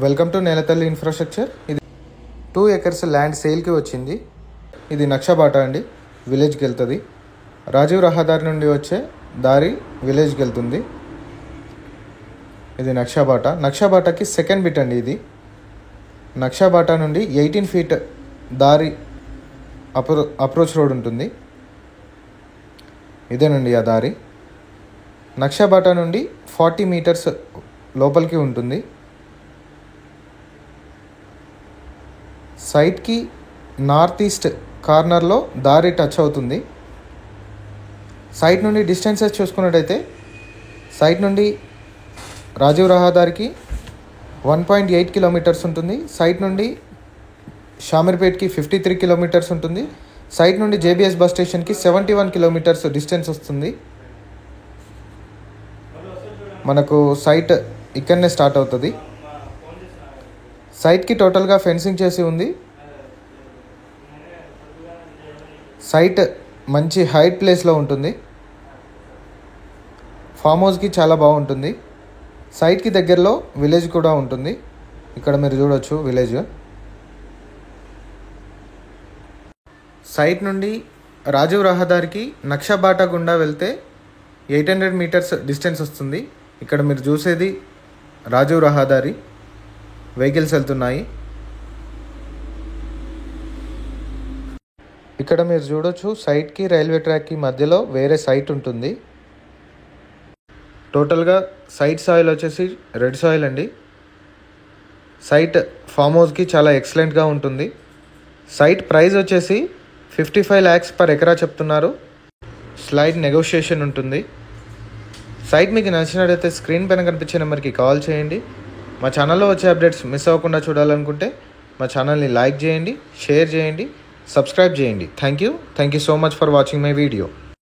Welcome to నేలతల్లి infrastructure. ఇది 2 acres land సేల్కి వచ్చింది. ఇది నక్షబాటా అండి, విలేజ్కి వెళ్తుంది. రాజీవ్ రహదారి నుండి వచ్చే దారి విలేజ్కి వెళ్తుంది. ఇది నక్షబాటాకి సెకండ్ బిట్ అండి. ఇది నక్షబాటా నుండి 18 feet దారి అప్రోచ్ రోడ్ ఉంటుంది. ఇదేనండి ఆ దారి. నక్షబాటా నుండి 40 meters లోపలికి ఉంటుంది. సైట్కి నార్త్ ఈస్ట్ కార్నర్లో దారి టచ్ అవుతుంది. సైట్ నుండి డిస్టెన్సెస్ చూసుకున్నట్టయితే సైట్ నుండి రాజీవ్ రహదారికి 1.8 kilometers ఉంటుంది. సైట్ నుండి షామీర్పేట్కి 53 kilometers ఉంటుంది. సైట్ నుండి జేబీఎస్ బస్ స్టేషన్కి 71 kilometers డిస్టెన్స్ వస్తుంది. మనకు సైట్ ఇక్కడనే స్టార్ట్ అవుతుంది. సైట్కి టోటల్గా ఫెన్సింగ్ చేసి ఉంది. సైట్ మంచి హైట్ ప్లేస్లో ఉంటుంది. ఫామ్ హౌస్కి చాలా బాగుంటుంది. సైట్కి దగ్గరలో విలేజ్ కూడా ఉంటుంది. ఇక్కడ మీరు చూడవచ్చు విలేజ్. సైట్ నుండి రాజీవ్ రహదారికి నక్షబాటా గుండా వెళ్తే 800 meters డిస్టెన్స్ వస్తుంది. ఇక్కడ మీరు చూసేది రాజీవ్ రహదారి, వెహికల్స్ వెళ్తున్నాయి. ఇక్కడ మీరు చూడొచ్చు సైట్కి రైల్వే ట్రాక్కి మధ్యలో వేరే సైట్ ఉంటుంది. టోటల్గా సైట్ సాయిల్ వచ్చేసి రెడ్ సాయిల్ అండి. సైట్ ఫామ్ హౌస్కి చాలా ఎక్సలెంట్గా ఉంటుంది. సైట్ ప్రైస్ వచ్చేసి 55 lakhs per acre చెప్తున్నారు. స్లైడ్ నెగోషియేషన్ ఉంటుంది. సైట్ మీకు నచ్చినట్లయితే స్క్రీన్ పైన కనిపించే నెంబర్కి కాల్ చేయండి. మా ఛానల్లో వచ్చే అప్డేట్స్ మిస్ అవ్వకుండా చూడాలనుకుంటే మా ఛానల్ని లైక్ చేయండి, షేర్ చేయండి, సబ్స్క్రైబ్ చేయండి. Thank you so much for watching my video.